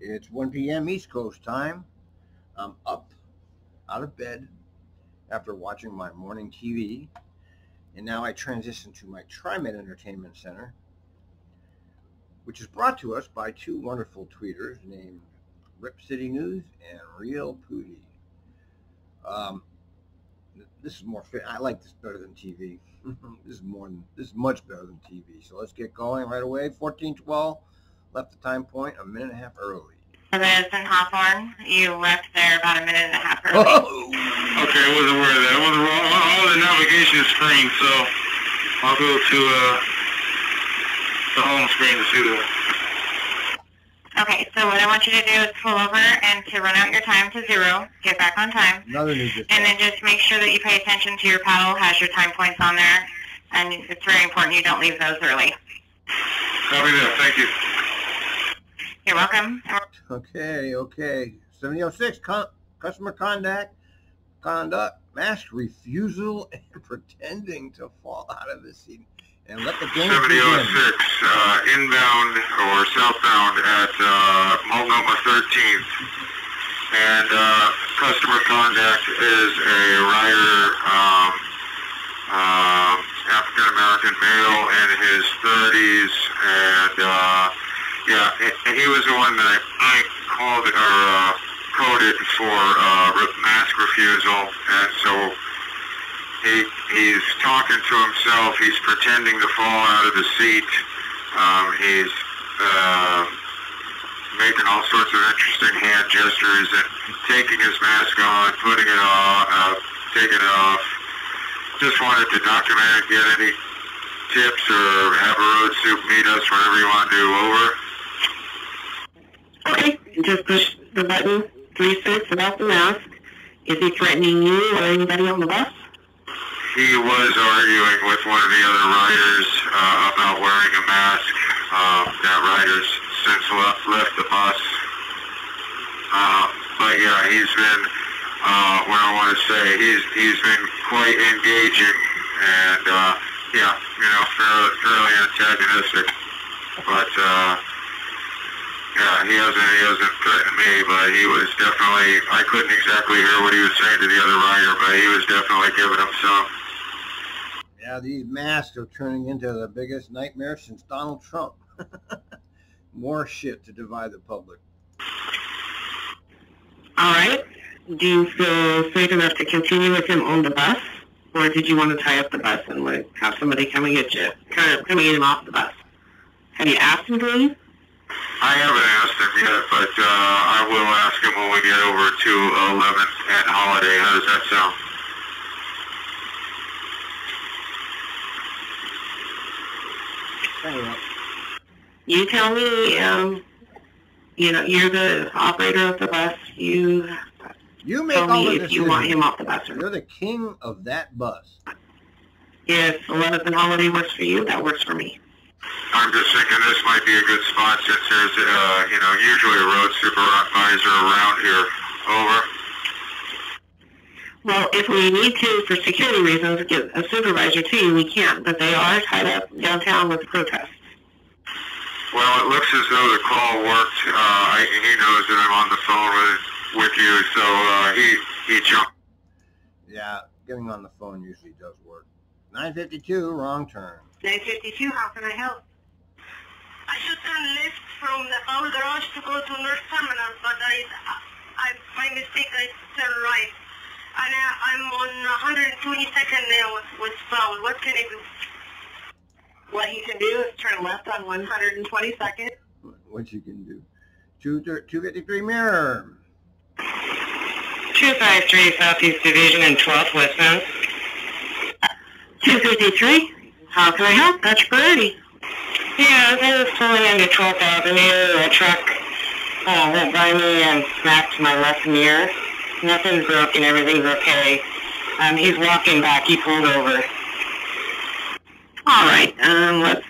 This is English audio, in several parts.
It's 1 p.m. East Coast time. I'm up out of bed after watching my morning TV, and now I transition to my Trimet Entertainment Center, which is brought to us by two wonderful tweeters named Rip City News and Real Pooty. This is more fit. I like this better than TV. This is much better than TV. So let's get going right away. 14:12. Left the time point a minute and a half early. This in Hawthorne. You left there about a minute and a half early. Oh. Okay, I wasn't aware of that. I wasn't wrong. All the navigation is screen, so I'll go to the home screen to see that. Okay, so what I want you to do is pull over and to run out your time to 0, get back on time. Another new and then just make sure that you pay attention to your paddle, has your time points on there, and it's very important you don't leave those early. Copy that, thank you. You're welcome. Okay. 7006, customer conduct, mask refusal, and pretending to fall out of the seat. And let the game 7006, inbound or southbound at Multnomah 13th. And customer contact is a rider, African-American male in his 30s. And he was the one that I called or coded for mask refusal. And so he's talking to himself. He's pretending to fall out of the seat. He's making all sorts of interesting hand gestures and taking his mask on, putting it on, taking it off. Just wanted to document it, get any tips, or have a road soup meet us wherever you want to do. Over. Okay, just push the button 36 about the mask. Is he threatening you or anybody on the bus? He was arguing with one of the other riders about wearing a mask. That rider's since left the bus. But yeah, he's been, what I want to say, he's been quite engaging and, fairly antagonistic. But, he hasn't threatened me, but he was definitely, I couldn't exactly hear what he was saying to the other rider, but he was definitely giving him some. Yeah, these masks are turning into the biggest nightmare since Donald Trump. More shit to divide the public. All right. Do you feel safe enough to continue with him on the bus? Or did you want to tie up the bus and have somebody come and get you? Come and get him off the bus. Have you asked him to leave? I haven't asked him yet, but I will ask him when we get over to 11th and Holiday. How does that sound? You tell me, you're the operator of the bus. You make tell all me the if you want him off the bus or not. You're the king of that bus. If 11th and Holiday works for you, that works for me. I'm just thinking this might be a good spot since there's, usually a road supervisor around here. Over. Well, if we need to, for security reasons, get a supervisor to you, we can. But they are tied up downtown with the protests. Well, it looks as though the call worked. He knows that I'm on the phone with you, so he jumped. Yeah, getting on the phone usually does work. 952, wrong turn. 952, how can I help? I should turn left from the old garage to go to North Terminal, but by mistake I turned right. And I'm on 122nd now westbound. What can I do? What you can do is turn left on 122nd. What you can do. 253 mirror. 253 Southeast Division and 12th westbound. 253, how can I help? That's your priority. Yeah, I was pulling into 12th Avenue. A truck went by me and smacked my left mirror. Nothing's broken, everything's okay. He's walking back, he pulled over. All right, let's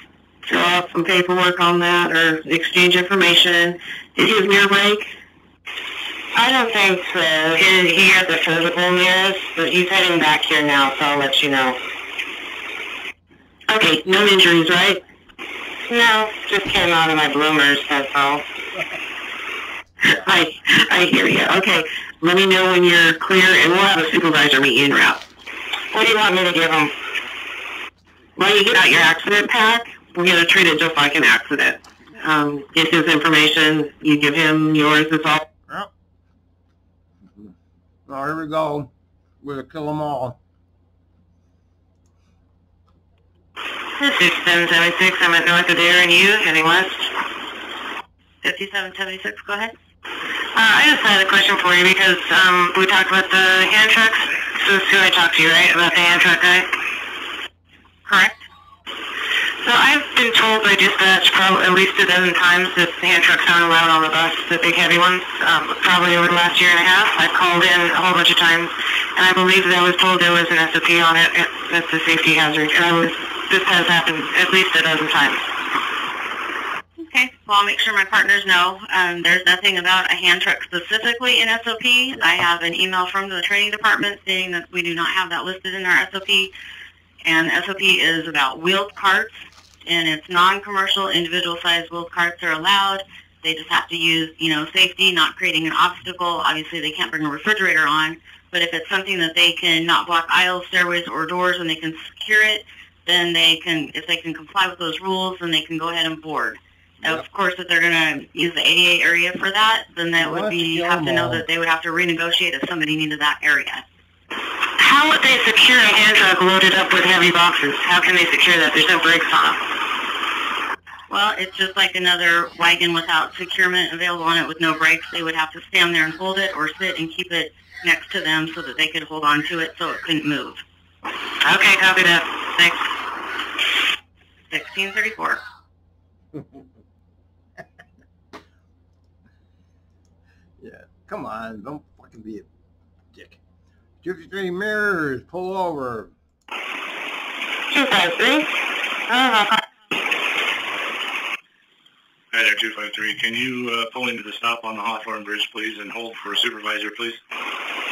fill out some paperwork on that or exchange information. Did his mirror break? I don't think so. He had the physical mirrors, but he's heading back here now, so I'll let you know. Okay, no injuries, right? No, just came out of my bloomers, that's all. I hear you. Okay, let me know when you're clear, and we'll have a supervisor meet you en route. What do you want me to give him? When you get out your accident pack, we're going to treat it just like an accident. Get his information, you give him yours, it's all. Yep. Oh, here we go. We're going to kill them all. 5776, I'm at north of there, and you, heading west. 5776, go ahead. I just had a question for you because we talked about the hand trucks. So it's who I talked to you, right, about the hand truck guy? Correct. So I've been told by dispatch probably at least a dozen times that the hand trucks aren't allowed on the bus, the big heavy ones, probably over the last year and a half. I've called in a whole bunch of times, and I believe that I was told there was an SOP on it. That's a safety hazard, and this has happened at least a dozen times. Okay, well, I'll make sure my partners know. There's nothing about a hand truck specifically in SOP. I have an email from the training department stating that we do not have that listed in our SOP. And SOP is about wheeled carts, and it's non-commercial, individual-sized wheeled carts are allowed. They just have to use, safety, not creating an obstacle. Obviously, they can't bring a refrigerator on, but if it's something that they can not block aisles, stairways, or doors, and they can secure it, then if they can comply with those rules, then they can go ahead and board. Yep. Of course, if they're going to use the ADA area for that, then that would have to know that they would have to renegotiate if somebody needed that area. How would they secure a hand truck loaded up with heavy boxes? How can they secure that? There's no brakes on them. Well, it's just like another wagon without securement available on it with no brakes. They would have to stand there and hold it or sit and keep it next to them so that they could hold on to it so it couldn't move. Okay, copy that. Thanks. 1634. Yeah, come on, don't fucking be a dick. 53 mirrors, pull over. 253. Hi there, 253. Can you pull into the stop on the Hawthorne Bridge, please, and hold for a supervisor, please?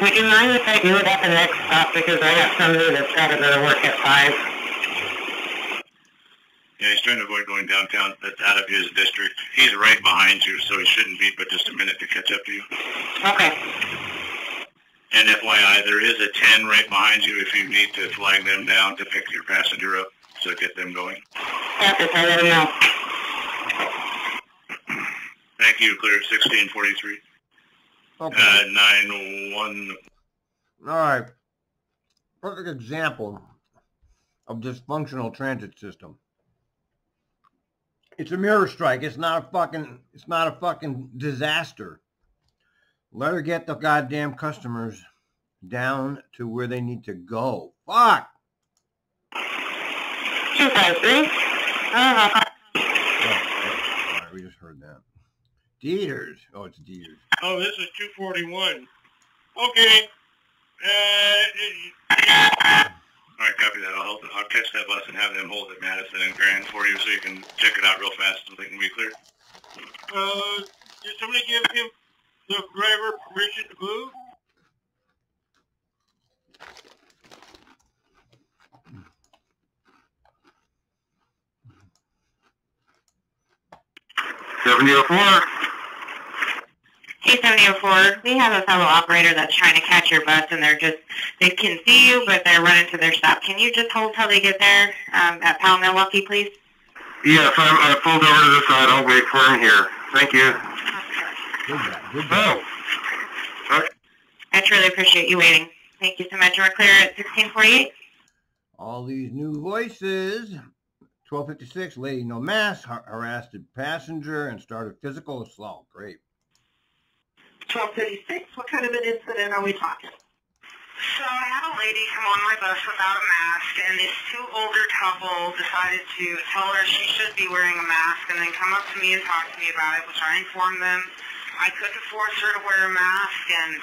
Would you mind if I do it at the next stop because I got somebody that's got to go to work at 5? Yeah, he's trying to avoid going downtown. That's out of his district. He's right behind you, so he shouldn't be but just a minute to catch up to you. Okay. And FYI, there is a 10 right behind you if you need to flag them down to pick your passenger up, so get them going. Yeah, just let them know. Thank you. Clear at 1643. Okay. 9-1. All right. Perfect example of dysfunctional transit system. It's a mirror strike. It's not a fucking disaster. Let her get the goddamn customers down to where they need to go. Fuck. 253. All right, we just heard that. Deters. Oh, it's Deters. Oh, this is 241. Okay. All right, copy that. I'll catch that bus and have them hold at Madison and Grand for you so you can check it out real fast so they can be clear. Did somebody give him the driver permission to move? Hey, 7004, we have a fellow operator that's trying to catch your bus, and they can see you, but they're running to their stop. Can you just hold till they get there at Powell, Milwaukee, please? Yes, I pulled over to the side. I'll wait for him here. Thank you. Good job. Oh. Okay. I truly appreciate you waiting. Thank you so much. We're clear at 1648. All these new voices. 1256, lady no mask, harassed a passenger and started physical assault. Great. 1236, what kind of an incident are we talking? So I had a lady come on my bus without a mask, and this two older couple decided to tell her she should be wearing a mask and then come up to me and talk to me about it, which I informed them I couldn't force her to wear a mask, and,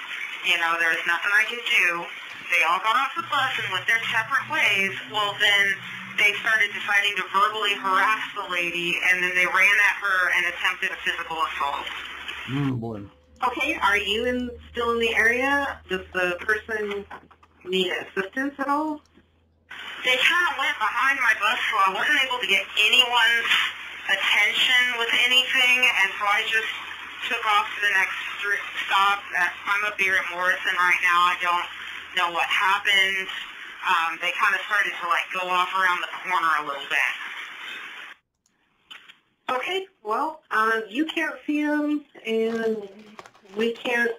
there's nothing I can do. They all got off the bus and went their separate ways. Well, then they started deciding to verbally harass the lady, and then they ran at her and attempted a physical assault. Boy. Okay, are you still in the area? Does the person need assistance at all? They kind of went behind my bus, so I wasn't able to get anyone's attention with anything, and so I just took off to the next stop. I'm up here at Morrison right now. I don't know what happened. They kind of started to like go off around the corner a little bit. Okay, well, you can't see them, and we can't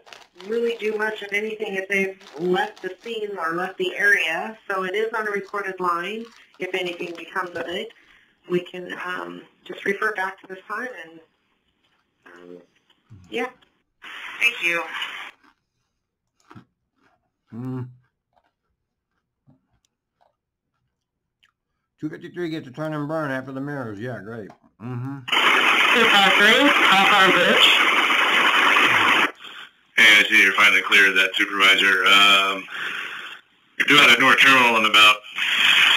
really do much of anything if they've left the scene or left the area. So it is on a recorded line. If anything becomes of it, we can just refer back to this time, and yeah. Thank you. 253 gets a turn and burn after the mirrors. Yeah, great. 253, Hawthorne Bridge. Hey, I see you're finally cleared, that supervisor. You're due out at North Terminal in about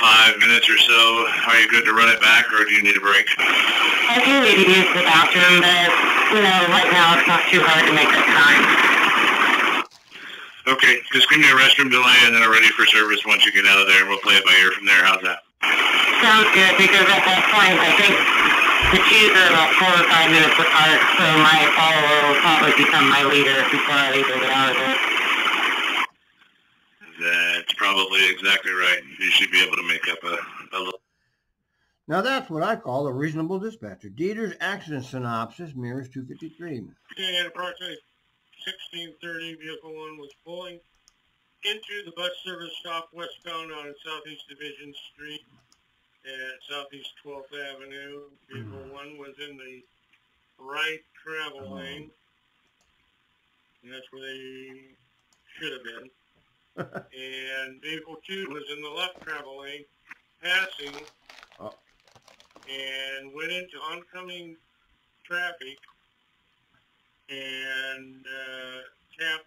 5 minutes or so. Are you good to run it back, or do you need a break? I do need to use the bathroom, but, right now it's not too hard to make the time. Okay, just give me a restroom delay, and then I'm ready for service once you get out of there, and we'll play it by ear from there. How's that? Sounds good, because at that point, I think the queues are about 4 or 5 minutes apart, so my follower will probably become my leader before I able to get out of it. That's probably exactly right. You should be able to make up a little... Now that's what I call a reasonable dispatcher. Deters accident synopsis mirrors 253. At approximately 16:30, vehicle 1 was pulling into the bus service stop westbound on Southeast Division Street at Southeast 12th Avenue. Vehicle 1 was in the right travel lane, and that's where they should have been. And vehicle 2 was in the left travel lane, passing, and went into oncoming traffic and tapped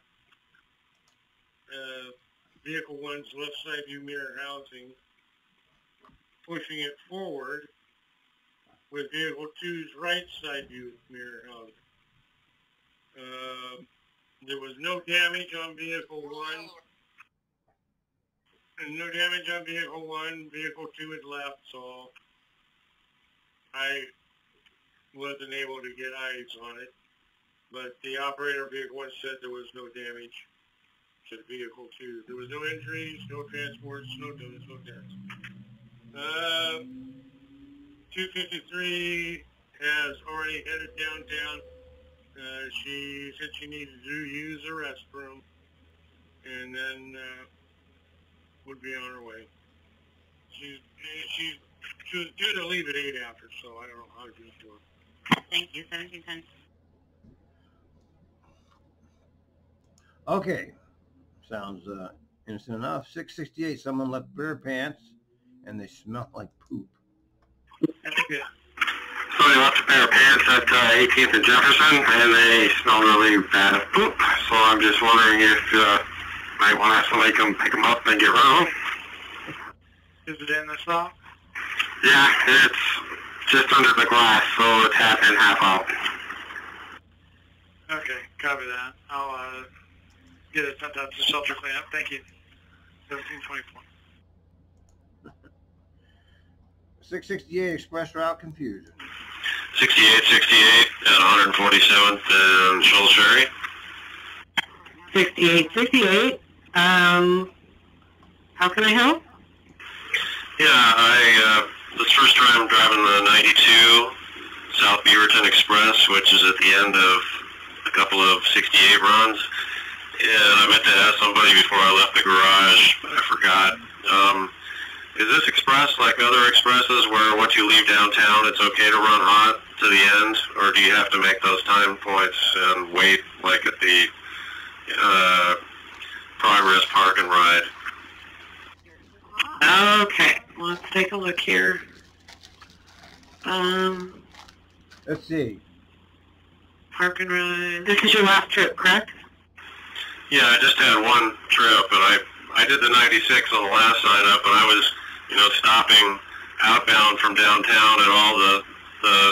vehicle 1's left side view mirror housing, pushing it forward with vehicle 2's right side view mirror housing. There was no damage on vehicle 1. And no damage on vehicle 1. Vehicle 2 had left, so I wasn't able to get eyes on it. But the operator of vehicle 1 said there was no damage to the vehicle 2. There was no injuries, no transports, no deaths. 253 has already headed downtown. She said she needed to use the restroom, and then would be on her way. She was due to leave at 8 after, so I don't know how to do it to her. Thank you, 1710. Okay, sounds innocent enough. 668, someone left bare pants and they smell like poop. Okay. Somebody left a pair of pants at 18th and Jefferson, and they smell really bad of poop. So I'm just wondering if might want to have somebody come pick them up and get rid of them. Is it in the stop? Yeah, it's just under the glass, so it's half in, half out. Okay, copy that. I'll get it sent out to shelter cleanup. Thank you. 1724. 668, express route confusion. 6868 at 147th and Shoals Ferry. 6868. How can I help? Yeah, this first time driving the 92 South Beaverton Express, which is at the end of a couple of 68 runs. And I meant to ask somebody before I left the garage, but I forgot. Is this express like other expresses where once you leave downtown it's okay to run hot to the end, or do you have to make those time points and wait like at the Progress Park and Ride? Okay, let's take a look here. Let's see. Park and ride. This is your last trip, correct? Yeah, I just had one trip, and I did the 96 on the last sign up, and I was, stopping outbound from downtown at all the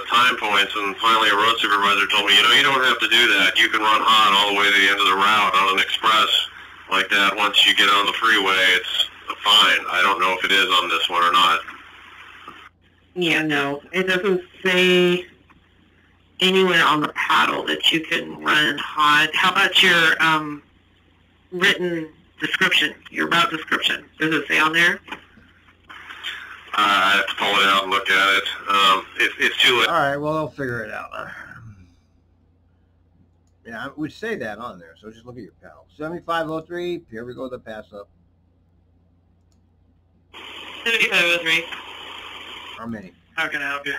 time points, and finally a road supervisor told me, you don't have to do that. You can run hot all the way to the end of the route on an express like that. Once you get on the freeway, it's fine. I don't know if it is on this one or not. Yeah, no. It doesn't say anywhere on the paddle that you can run hot. How about your written description, your route description? Does it say on there? I have to pull it out and look at it. It's too late. All right, well, they'll figure it out. Yeah, we'd say that on there, so just look at your paddle. 7503, here we go, the pass up. 7503. How many? How can I help you?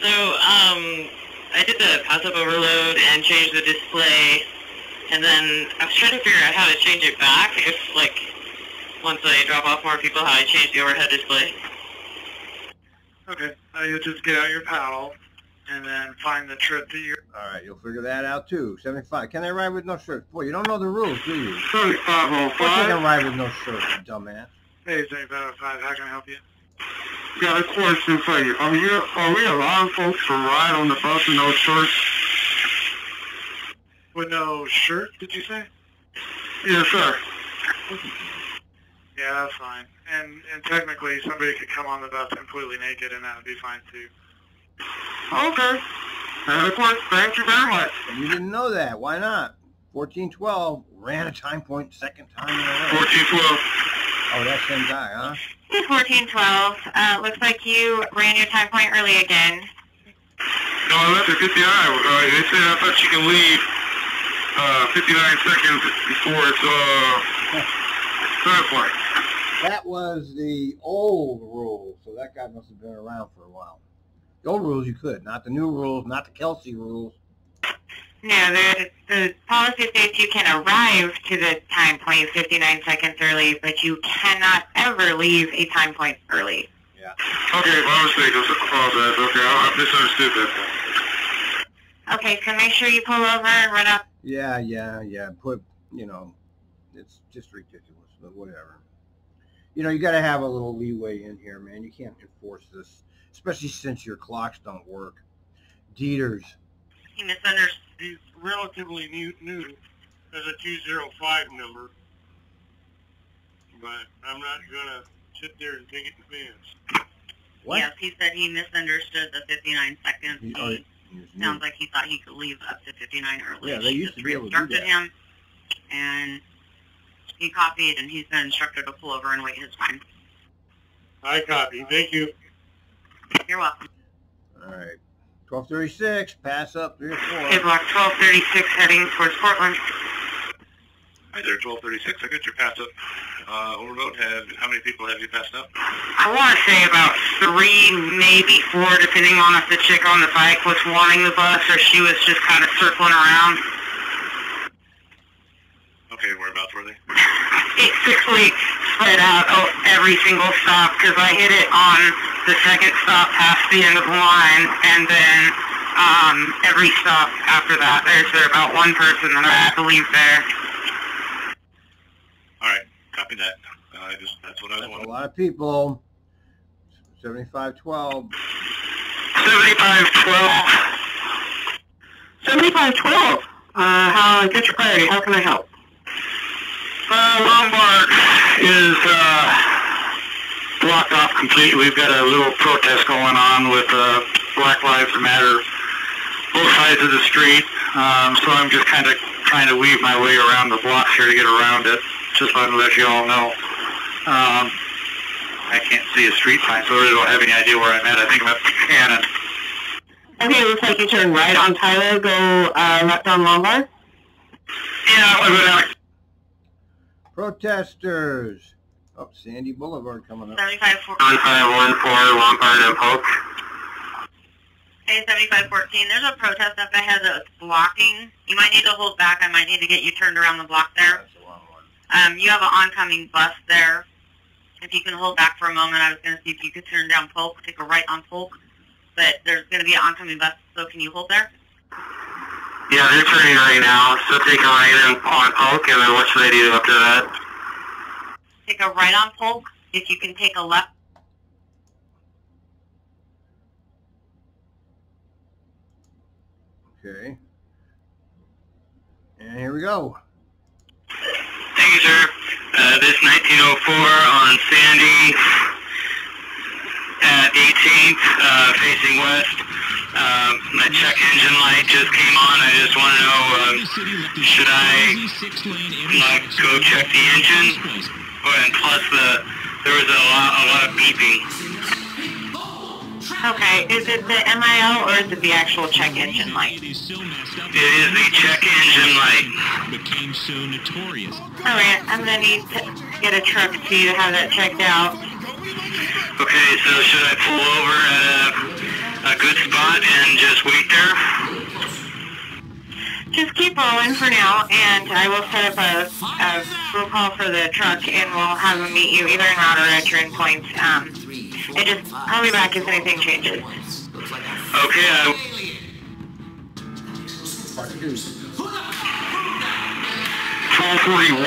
So, I did the pass up overload and changed the display, and then I was trying to figure out how to change it back, if, like, once I drop off more people, how I change the overhead display. Okay, you'll just get out your paddle and then find the trip that you're... All right, you'll figure that out too. 75. Can they ride with no shirts? Boy, you don't know the rules, do you? 7505. Of course they can ride with no shirts, you dumbass. Hey, 7505, how can I help you? Got a question for you. Are we allowing folks to ride on the bus in no shorts? With no shirt, did you say? Yes, sir. Yeah, that's fine. And technically, somebody could come on the bus completely naked, and that would be fine too. Okay. Adequate. Thank you very much. You didn't know that. Why not? 1412 ran a time point second time in a row. 1412. Oh, that same guy, huh? 1412. Looks like you ran your time point early again. No, I left at 59. They said I thought you can leave 59 seconds before it's start point. That was the old rule, so that guy must have been around for a while. The old rules you could, not the new rules, not the Kelsey rules. No, the policy states you can arrive to the time point 59 seconds early, but you cannot ever leave a time point early. Yeah. Okay, my mistake. I apologize. Okay, I misunderstood that. Okay, so make sure you pull over and run up. Yeah. Put, it's just ridiculous, but whatever. You got to have a little leeway in here, man. You can't enforce this, especially since your clocks don't work. Deters. He misunderstood. He's relatively new as a 205 number, but I'm not going to sit there and take it in advance. What? Yes, he said he misunderstood the 59 seconds. He sounds like he thought he could leave up to 59 early. Yeah, they used to be able to do instructed that. him, and he copied, and he's been instructed to pull over and wait his time. I copy. Thank you. You're welcome. All right. 1236, pass up 3 or 4. Okay, block 1236 heading towards Portland. Hi there, 1236. I got your pass up. Overload. How many people have you passed up? I want to say about 3, maybe 4, depending on if the chick on the bike was wanting the bus or she was just kind of circling around. Okay, whereabouts were they? 6 weeks spread out every single stop, because I hit it on the second stop past the end of the line, and then every stop after that. There's about one person that I believe there. All right, copy that. That's what I was That's wondering. a lot of people. 7512. 7512. 7512. How get your priority? How can I help? Lombard is blocked off completely. We've got a little protest going on with Black Lives Matter, both sides of the street. So I'm just kind of trying to weave my way around the blocks here to get around it. Just wanted to let you all know. I can't see a street sign, so I really don't have any idea where I'm at. I think I'm at Buchanan. Okay, looks like you turn right on Tyler, go left on Lombard. Yeah, I'll go down. Protesters. Oh, Sandy Boulevard coming up. 7514. 1514 Lombard and Polk. Hey, 7514. There's a protest up ahead that's blocking. You might need to hold back. I might need to get you turned around the block there. That's a long one. You have an oncoming bus there. If you can hold back for a moment, I was going to see if you could turn down Polk, take a right on Polk. But there's going to be an oncoming bus, so can you hold there? Yeah, they're turning right now, so take a right on Polk, and then what should I do after that? Take a right on Polk. If you can take a left. Okay. And here we go. Thank you, sir. This 1904 on Sandy at 18th, facing west. My check engine light just came on. I just want to know, should I go check the engine? And plus, there was a lot of beeping. Okay, is it the MIL or is it the actual check engine light? It is the check engine light. Alright, I'm going to need to get a truck to you to have that checked out. Okay, so should I pull over at a good spot and just wait there? Just keep rolling for now, and I will set up a roll call for the truck, and we'll have them meet you either in route or at your endpoint. And just call me back if anything changes. Okay, 1241,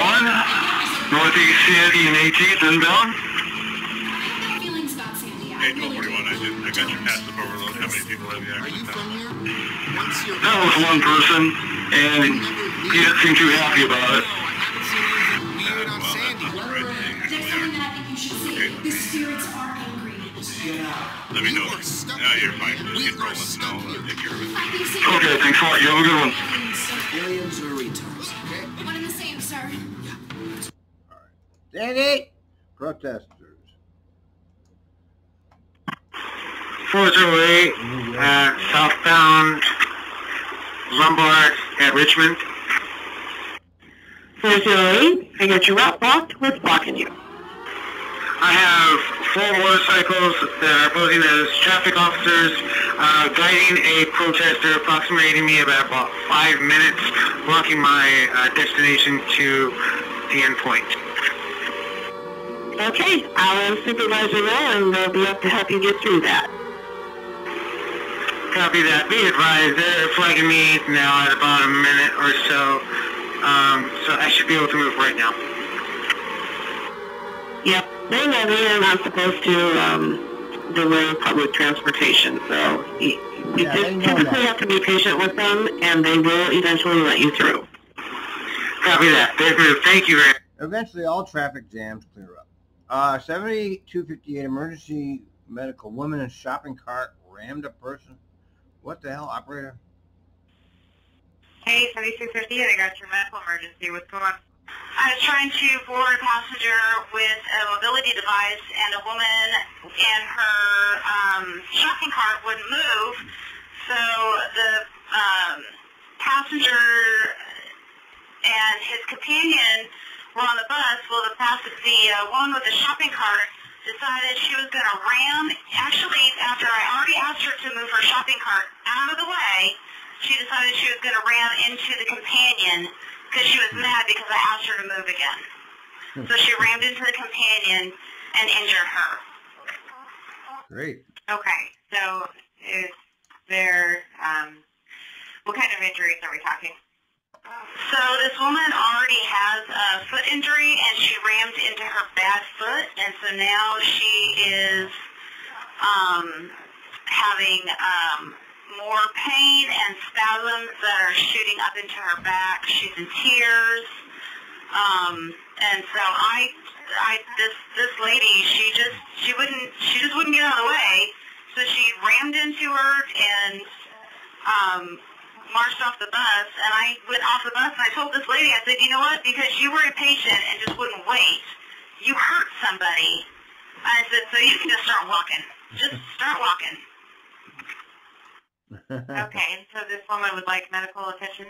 Northeast Sandy and 18th inbound. Hey, 1241, I got your passive overload. How many people have you actually found? That was one person, and he didn't seem too happy about it. Well, that's not the right thing. The spirits are angry. Let me know. No, you're fine. Just get rolling and I'll take care of it. Okay, thanks a lot. You have a good one. Aliens or retards, okay? One and the same, sir. Sandy, protesters. 408, southbound Lombard at Richmond. 408, I got your route blocked. What's blocking you? I have 4 motorcycles that are posing as traffic officers, guiding a protester approximating me about 5 minutes, blocking my destination to the endpoint. Okay, I'll supervisor there, and they'll be up to help you get through that. Copy that. Be advised, they're flagging me now at about a minute or so, so I should be able to move right now. Yep, they know they're not supposed to delay public transportation, so you just typically have to be patient with them, and they will eventually let you through. Copy that. They've moved. Thank you very much. Eventually, all traffic jams clear up. 7258 emergency medical woman in shopping cart rammed a person. What the hell, operator? Hey, 7258, I got your medical emergency. What's going on? I was trying to board a passenger with a mobility device, and a woman in her shopping cart wouldn't move. So the passenger and his companion were on the bus. Well, the woman with the shopping cart decided she was going to ram. Actually, after I already asked her to move her shopping cart out of the way, she decided she was going to ram into the companion because she was mad because I asked her to move again. So she rammed into the companion and injured her. Great. Okay, so is there, what kind of injuries are we talking? So this woman already has a foot injury, and she rammed into her bad foot, and so now she is having more pain and spasms that are shooting up into her back. She's in tears, and so this lady, she just wouldn't get out of the way, so she rammed into her and marched off the bus, and I went off the bus, and I told this lady, I said, you know what, because you were impatient and just wouldn't wait, you hurt somebody. I said, so you can just start walking. Just start walking. Okay, so this woman would like medical attention?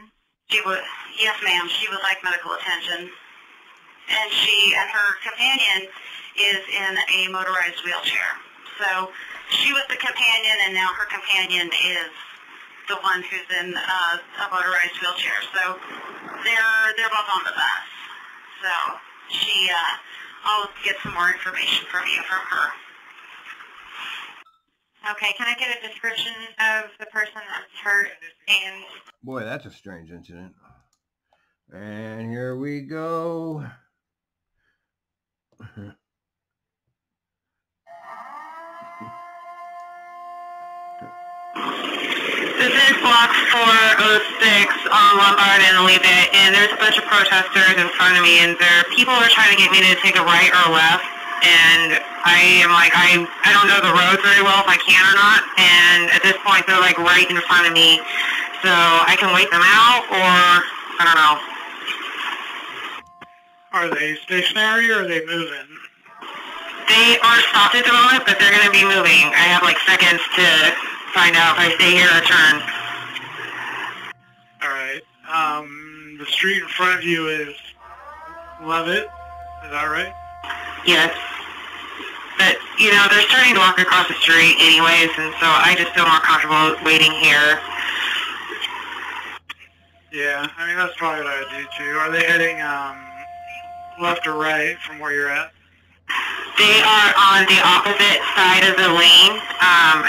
She would, yes ma'am, she would like medical attention. And her companion is in a motorized wheelchair. So she was the companion, and now her companion is the one who's in a motorized wheelchair. So they're both on the bus. So I'll get some more information from her. Okay, can I get a description of the person that's hurt? And boy, that's a strange incident. And here we go. This is block 406 on Lombard and Alleviate, and there's a bunch of protesters in front of me, and people are trying to get me to take a right or a left. And I am like, I don't know the road very well if I can or not. And at this point, they're like right in front of me. So I can wait them out, or I don't know. Are they stationary or are they moving? They are stopped at the moment, but they're going to be moving. I have like seconds to find out if I stay here or turn. All right. The street in front of you is Levitt. Is that right? Yes. But, you know, they're starting to walk across the street anyways, and so I just feel more comfortable waiting here. Yeah, I mean, that's probably what I would do too. Are they heading left or right from where you're at? They are on the opposite side of the lane,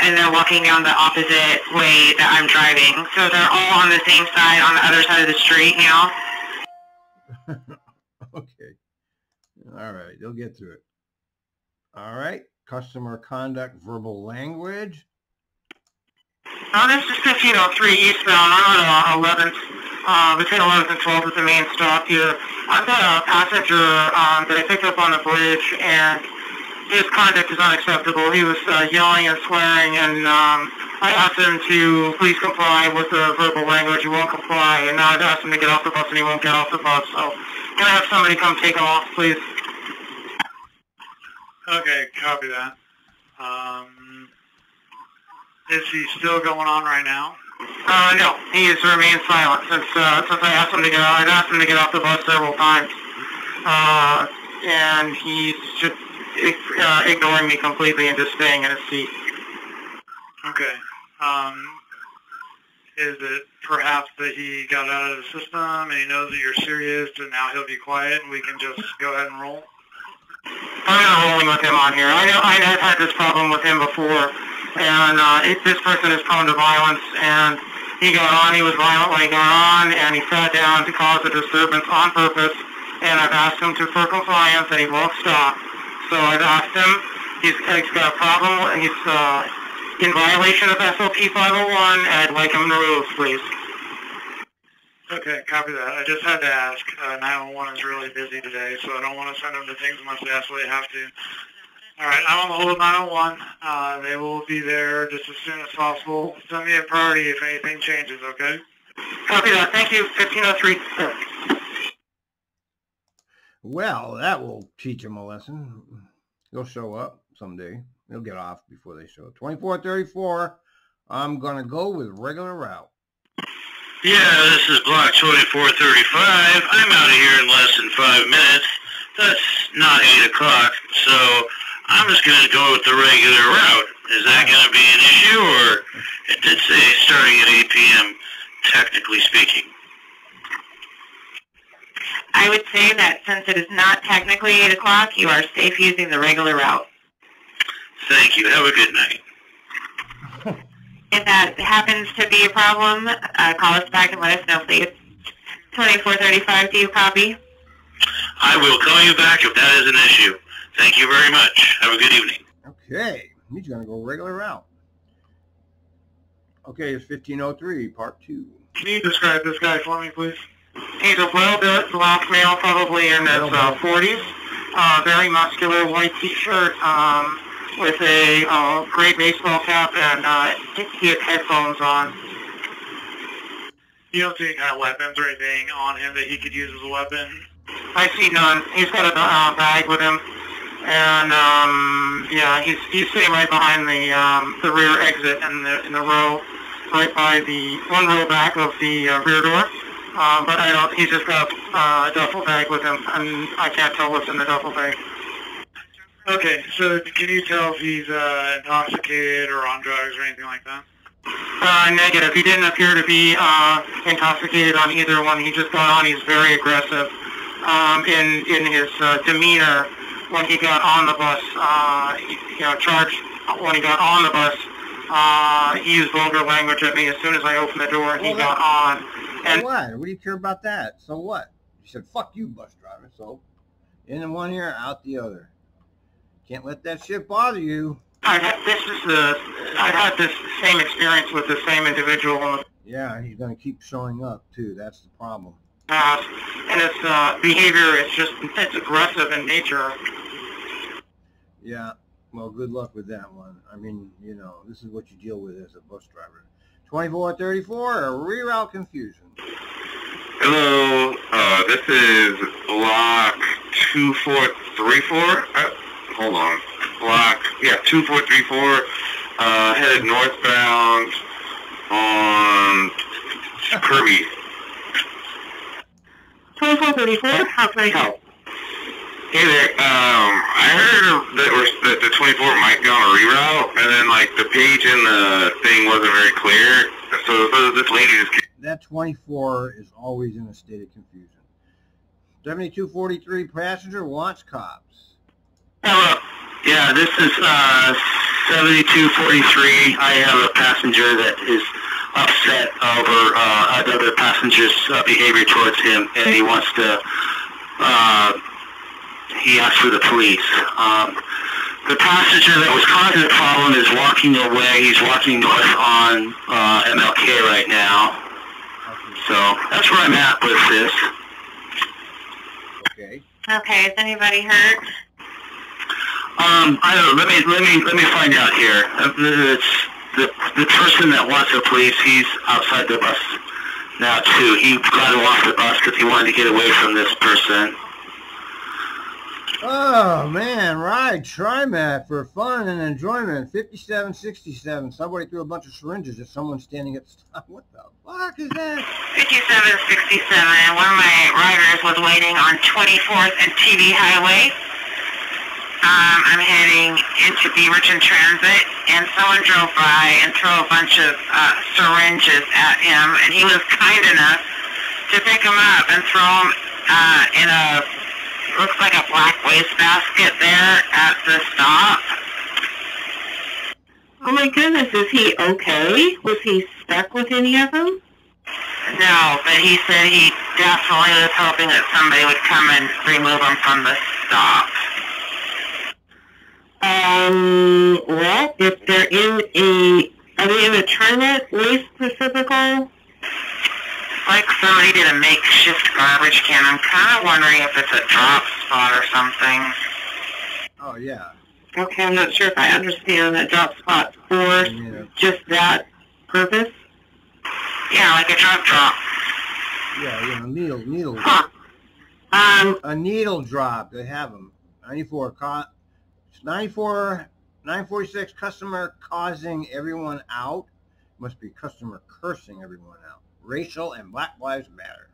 and they're walking down the opposite way that I'm driving. So they're all on the same side, on the other side of the street now. Okay. All right, they'll get through it. All right, customer conduct, verbal language. This is 1503 eastbound. I'm on 11th, between 11th and 12th is the main stop here. I've got a passenger that I picked up on the bridge, and his conduct is unacceptable. He was yelling and swearing, and I asked him to please comply with the verbal language. He won't comply, and now I've asked him to get off the bus, and he won't get off the bus. So can I have somebody come take him off, please? Okay, copy that. Is he still going on right now? No, he has remained silent since I asked him to get out. I've asked him to get off the bus several times, and he's just ignoring me completely and just staying in his seat. Okay. Is it perhaps that he got out of the system and he knows that you're serious and now he'll be quiet and we can just go ahead and roll? I'm not rolling with him on here. I've had this problem with him before, and this person is prone to violence, and he was violent when he got on, and he sat down to cause a disturbance on purpose, and I've asked him for compliance, and he won't stop. So I've asked him, he's got a problem, he's in violation of SOP 501, and I'd like him removed, please. Okay, copy that. I just had to ask. 911 is really busy today, so I don't want to send them to things unless they absolutely have to. All right, I'm on the hold of 911. They will be there just as soon as possible. Send me a priority if anything changes, okay? Copy that. Thank you. 1503. Well, that will teach them a lesson. They'll show up someday. They'll get off before they show up. 2434, I'm going to go with regular route. Yeah, this is block 2435. I'm out of here in less than 5 minutes. That's not 8 o'clock, so I'm just going to go with the regular route. Is that going to be an issue, or it did say starting at 8 p.m., technically speaking? I would say that since it is not technically 8 o'clock, you are safe using the regular route. Thank you. Have a good night. If that happens to be a problem, call us back and let us know, please. 2435, do you copy? I will call you back if that is an issue. Thank you very much. Have a good evening. Okay, he's going to go regular route. Okay, it's 1503, part 2. Can you describe this guy for me, please? He's a well-built black male, probably in his 40s. Very muscular, white t-shirt, with a gray baseball cap, and he has headphones on. You don't see any kind of weapons or anything on him that he could use as a weapon? I see none. He's got a bag with him, and yeah, he's sitting right behind the rear exit in the row, right by the one row back of the rear door. But he's just got a duffel bag with him, and I can't tell what's in the duffel bag. Okay, so can you tell if he's intoxicated or on drugs or anything like that? Negative. He didn't appear to be intoxicated on either one. He just got on. He's very aggressive in his demeanor when he got on the bus. Charged when he got on the bus. He used vulgar language at me as soon as I opened the door, and he got on. And what? What do you care about that? So what? He said, "Fuck you, bus driver." So, in one ear, out the other. Can't let that shit bother you. I've had this same experience with the same individual. Yeah, he's going to keep showing up too. That's the problem. And his behavior is it's aggressive in nature. Yeah. Well, good luck with that one. I mean, you know, this is what you deal with as a bus driver. 2434, a reroute confusion. Hello, this is block 2434. Hold on. Block, 2434, headed northbound on Kirby. 2434, how can I help? Hey there, I heard that the 24 might be on a reroute, and then, like, the page in the thing wasn't very clear, so this lady just... That 24 is always in a state of confusion. 7243 passenger wants cops. Hello. Yeah, this is 7243. I have a passenger that is upset over another passenger's behavior towards him, and he wants to... he asked for the police. The passenger that was causing the problem is walking away. He's walking north on MLK right now. So that's where I'm at with this. Okay. Okay, is anybody hurt? I don't know. Let me find out here. It's the person that wants the police. He's outside the bus now too. He got off the bus because he wanted to get away from this person. Oh, man, ride Trimet for fun and enjoyment. 5767. Somebody threw a bunch of syringes at someone standing at the stop. What the fuck is that? 5767. One of my riders was waiting on 24th and TV Highway. I'm heading into Beaverton Transit, and someone drove by and threw a bunch of syringes at him, and he was kind enough to pick them up and throw them in a... looks like a black wastebasket there at the stop. Oh my goodness, is he okay? Was he stuck with any of them? No, but he said he definitely was hoping that somebody would come and remove him from the stop. Well, if they're are they in a Trimet waste receptacle? Like somebody did a makeshift garbage can. I'm kind of wondering if it's a drop spot or something. Oh, yeah. Okay, I'm not sure if I understand that drop spot for just that purpose. Yeah, like a drop. Yeah, needle. Huh. A needle drop. They have them. 946 customer causing everyone out. Must be customer cursing everyone out. Racial and Black Lives Matter.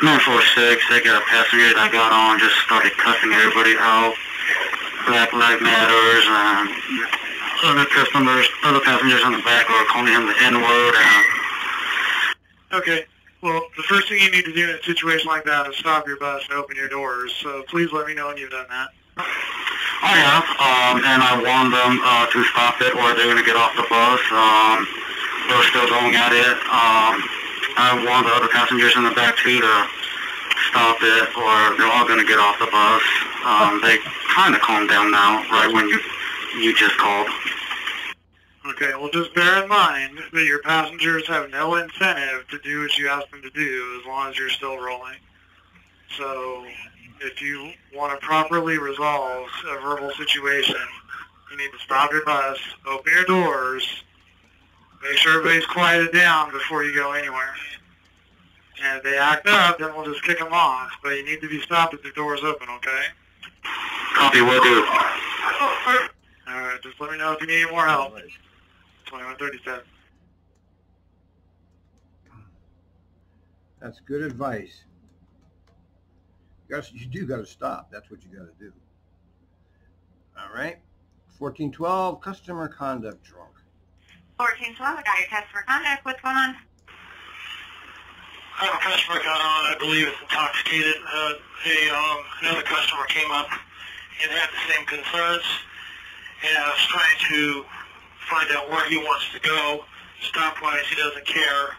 946, I got a passenger that got on, just started cussing everybody out. Black Lives Matters, and other passengers on the back were calling him the N-word. Okay, well, the first thing you need to do in a situation like that is stop your bus and open your doors, so please let me know when you've done that. I have, and I warned them to stop it or they're going to get off the bus. They were still going at it. I warned the other passengers in the back too to stop it or they're all going to get off the bus. They kind of calmed down now, right when you just called. Okay, well just bear in mind that your passengers have no incentive to do what you ask them to do as long as you're still rolling. So if you want to properly resolve a verbal situation, you need to stop your bus, open your doors, make sure everybody's quieted down before you go anywhere. And if they act up, then we'll just kick them off. But you need to be stopped if the door's open, okay? Copy, will do. Alright, just let me know if you need any more help. 2137. That's good advice. You do got to stop. That's what you got to do. All right. 1412, customer conduct drunk. 1412, I got your customer conduct. What's going on? I have a customer got on, I believe it's intoxicated. Another customer came up and had the same concerns, and I was trying to find out where he wants to go. Stopwise, he doesn't care,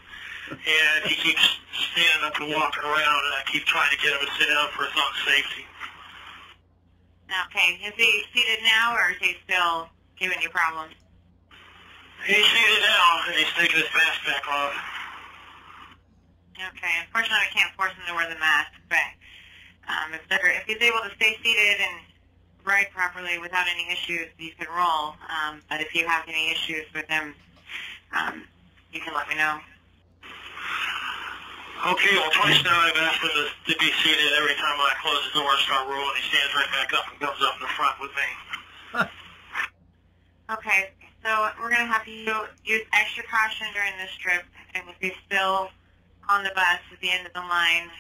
and he keeps standing up and walking around, and I keep trying to get him to sit down for his own safety. Okay, is he seated now, or is he still giving you problems? He's seated down, and he's taking his mask back off. Okay, unfortunately I can't force him to wear the mask, but if he's able to stay seated and ride properly without any issues, you can roll. But if you have any issues with him, you can let me know. Okay, well, twice now I've asked him to be seated. Every time I close the door and start rolling, he stands right back up and comes up in the front with me. Okay, so we're going to have you use extra caution during this trip, and if he's still on the bus at the end of the line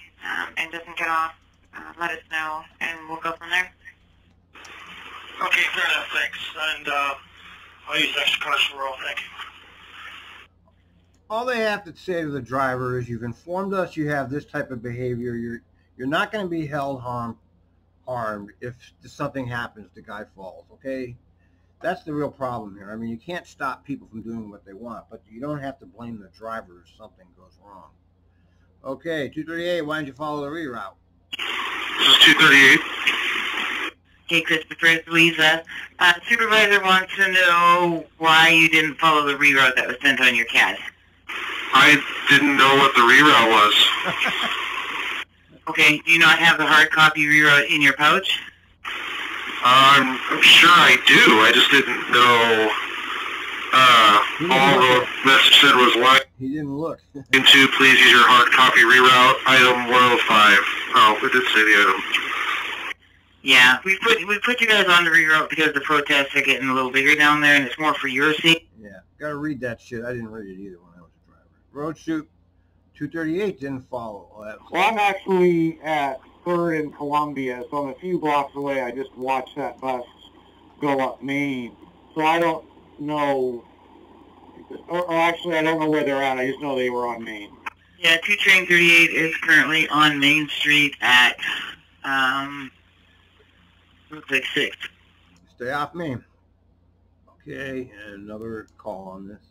and doesn't get off, let us know, and we'll go from there. Okay, fair enough, thanks. And I'll use extra caution roll, thank you. All they have to say to the driver is, you've informed us you have this type of behavior. You're not going to be held harmed if something happens, the guy falls, okay? That's the real problem here. I mean, you can't stop people from doing what they want, but you don't have to blame the driver if something goes wrong. Okay, 238, why don't you follow the reroute? This is 238. Hey, Christopher, it's Lisa. Supervisor wants to know why you didn't follow the reroute that was sent on your CAD. I didn't know what the reroute was. Okay, do you not have the hard copy reroute in your pouch? I'm sure I do. I just didn't know. All the message said was line He didn't look. into, please use your hard copy reroute, item 105. Oh, it did say the item. Yeah, we put you guys on the reroute because the protests are getting a little bigger down there, and it's more for your safety. Yeah, gotta read that shit. I didn't read it either when I was a driver. Road shoot 238 didn't follow. Well, I'm actually at 3rd and Columbia, so I'm a few blocks away. I just watched that bus go up Main. So I don't know, or actually I don't know where they're at. I just know they were on Main. Yeah, 2 train 38 is currently on Main Street at, looks like 6. Stay off me. Okay, and another call on this.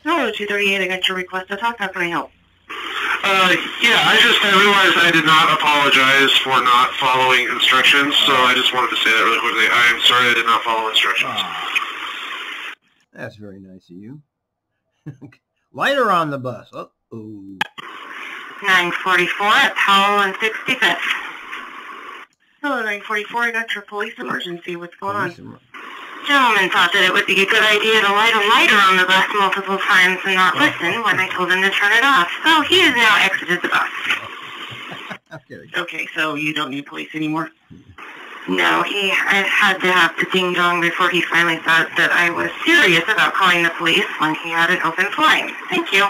Hello, 238, I got your request to talk. How can I help? Yeah, I realized I did not apologize for not following instructions, so I just wanted to say that really quickly. I am sorry I did not follow instructions. That's very nice of you. Lighter on the bus. Uh-oh. 944 at Powell and 65th. Hello, 944, I got your police emergency. What's going on? Gentleman thought that it would be a good idea to light a lighter on the bus multiple times and not listen when I told him to turn it off. So he has now exited the bus. Okay, so you don't need police anymore? No, I had to have the ding-dong before he finally thought that I was serious about calling the police when he had an open flame. Thank you.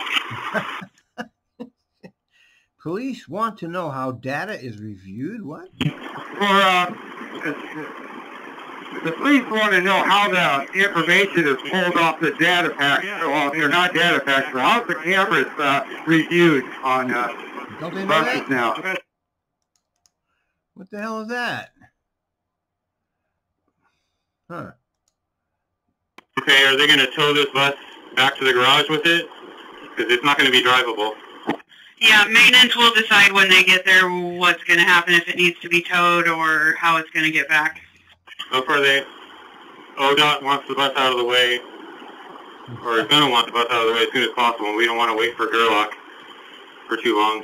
Police want to know how data is reviewed? What? The police want to know how the information is pulled off the data pack. Well, they're not data packs, but how the cameras reviewed on buses now. What the hell is that? Huh. Okay, are they going to tow this bus back to the garage with it? Because it's not going to be drivable. Yeah, maintenance will decide when they get there what's going to happen, if it needs to be towed or how it's going to get back. So far, ODOT wants the bus out of the way, or is going to want the bus out of the way as soon as possible. We don't want to wait for Gerlach for too long.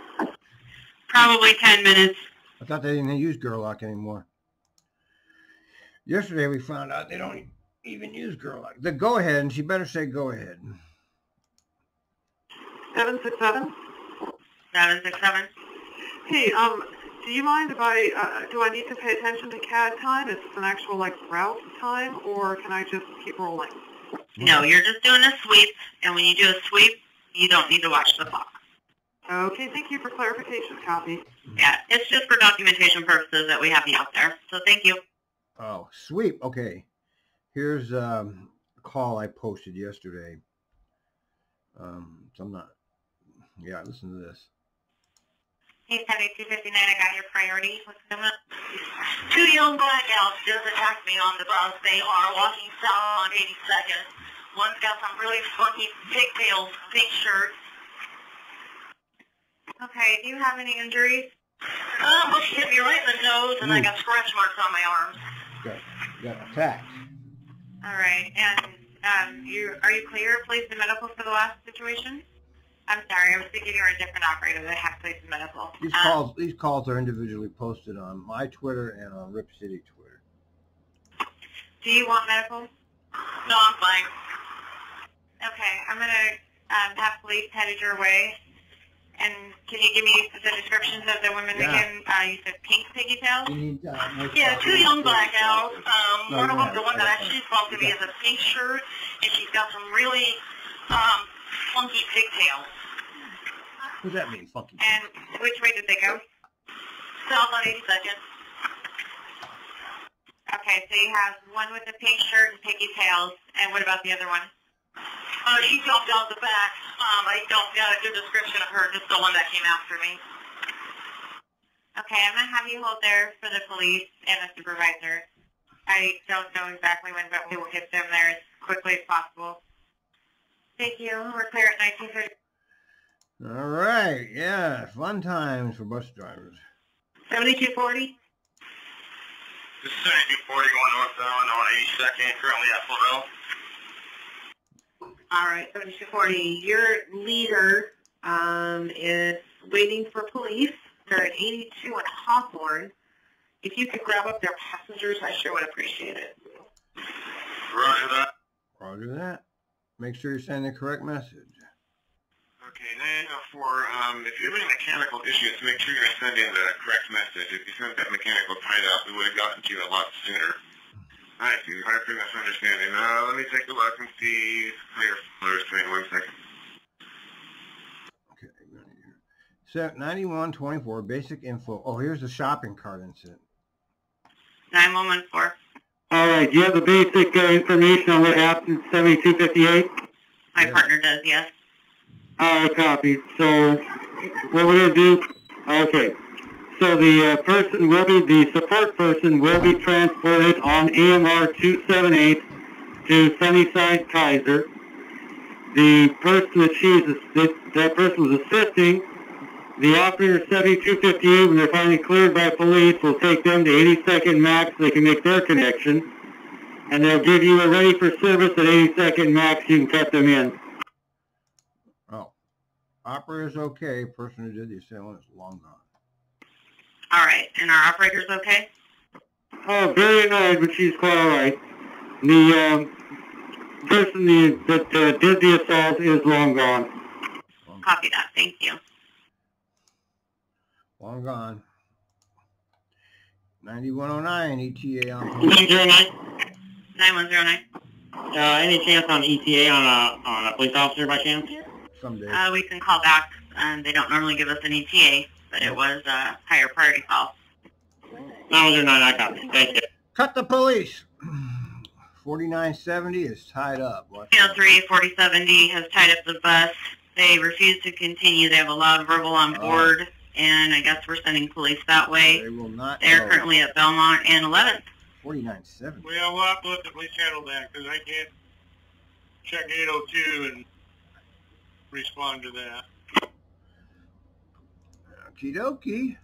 Probably 10 minutes. I thought they didn't use Gerlach anymore. Yesterday we found out they don't even use Gerlach. The go ahead, and she better say go ahead. 767? 767. Hey, do you mind if do I need to pay attention to CAD time? Is this an actual, route time, or can I just keep rolling? No, you're just doing a sweep, and when you do a sweep, you don't need to watch the clock. Okay, thank you for clarification, copy. Yeah, it's just for documentation purposes that we have you out there, so thank you. Oh, sweep. Okay. Here's a call I posted yesterday. So I'm not... Yeah, listen to this. Hey, 7259, I got your priority. What's going on? 2 young blackouts just attacked me on the bus. They are walking south on 82nd. One's got some really funky pigtails, pink shirt. Okay, do you have any injuries? Well, she hit me right in the nose, and I got scratch marks on my arms. Got attacked. All right, and are you clear? Placed in medical for the last situation? I'm sorry, I was thinking you were a different operator that has placed medical. These calls are individually posted on my Twitter and on Rip City Twitter. Do you want medical? No, I'm fine. Okay, I'm going to have police headed your way. And can you give me the descriptions of the women again? You said pink pigtails? Yeah, 2 young black gals. One of them, the one that actually spoke to me, is a pink shirt, and she's got some really funky pigtails. What does that mean, funky? And which way did they go? South on 82nd. Okay, so you have one with the pink shirt and piggy tails, and what about the other one? She jumped out the back. I don't got a good description of her, just the one that came after me. Okay, I'm going to have you hold there for the police and the supervisor. I don't know exactly when, but we will get them there as quickly as possible. Thank you. We're clear at 1930. All right, yeah, fun times for bus drivers. 7240? This is 7240 going northbound on 82nd, currently at Fort. All right, 7240. Your leader is waiting for police. They're at 82 and Hawthorne. If you could grab up their passengers, I sure would appreciate it. Roger that. Roger that. Make sure you send the correct message. Okay, 904, if you have any mechanical issues, make sure you're sending the correct message. If you sent that mechanical tied-up, we would have gotten to you a lot sooner. I see. Sorry for misunderstanding. Let me take a look and see how your floor is doing. 1 second. Okay, set 9124, basic info. Oh, here's the shopping cart incident. 9114. All right, do you have the basic information on what happened in 7258? My partner does, yes. All right, copy. So what we're going to do, okay. So the person will be, the support person will be transported on AMR 278 to Sunnyside Kaiser. The person that person was assisting, the operator 7258, when they're finally cleared by police, will take them to 82nd Max so they can make their connection. And they'll give you a ready for service at 82nd Max, you can cut them in. Oh, operator's okay. Person who did the assailant is long gone. All right, and our operator's okay? Oh, very annoyed, but she's quite all right. The person that did the assault is long gone. Copy that. Thank you. Long gone. 9109 ETA on. 9109. 9109. Any chance on ETA on a police officer by chance? Someday. We can call back. They don't normally give us an ETA, but it was a higher priority call. 9109, I copy. Thank you. Cut the police. 4970 is tied up. What? 4070 has tied up the bus. They refuse to continue. They have a loud verbal on board, and I guess we're sending police that way. They will not. They're currently at Belmont and 11th. 4970. Well, we'll have to let the police handle that because I can't check 802 and respond to that. Okie dokie.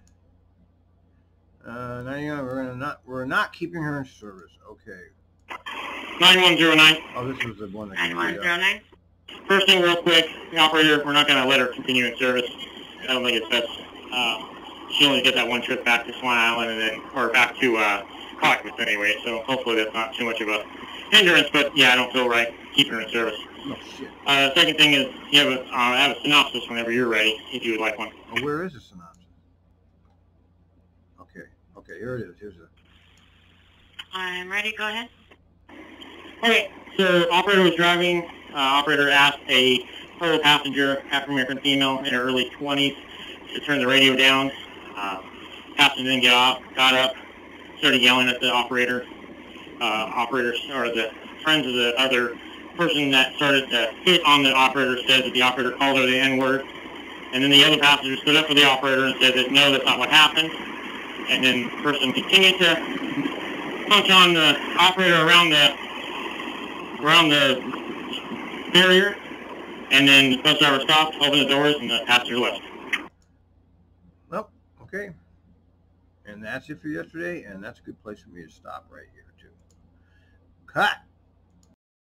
99, we're not keeping her in service. Okay. 9109. Oh, this was the one that. 9109. First thing, real quick, the operator, we're not going to let her continue in service. I don't think it's best. She only gets that one trip back to Swan Island and then, or back to Clackamas anyway. So hopefully that's not too much of a hindrance. But yeah, I don't feel right keeping her in service. Oh shit. Second thing is, you have have a synopsis whenever you're ready, if you would like one. Oh, where is the synopsis? Okay, here it is. Here's the. I'm ready. Go ahead. Okay, so operator was driving. Operator asked a fellow passenger, African-American female in her early 20s, to turn the radio down. Passenger then got up, started yelling at the operator. Operators, or the friends of the other person that started to hit on the operator, said that the operator called her the N-word. And then the other passenger stood up for the operator and said that no, that's not what happened. And then the person continued to punch on the operator around the barrier. And then the bus driver stopped, opened the doors, and the passenger left. Well, okay. And that's it for yesterday, and that's a good place for me to stop right here, too. Cut!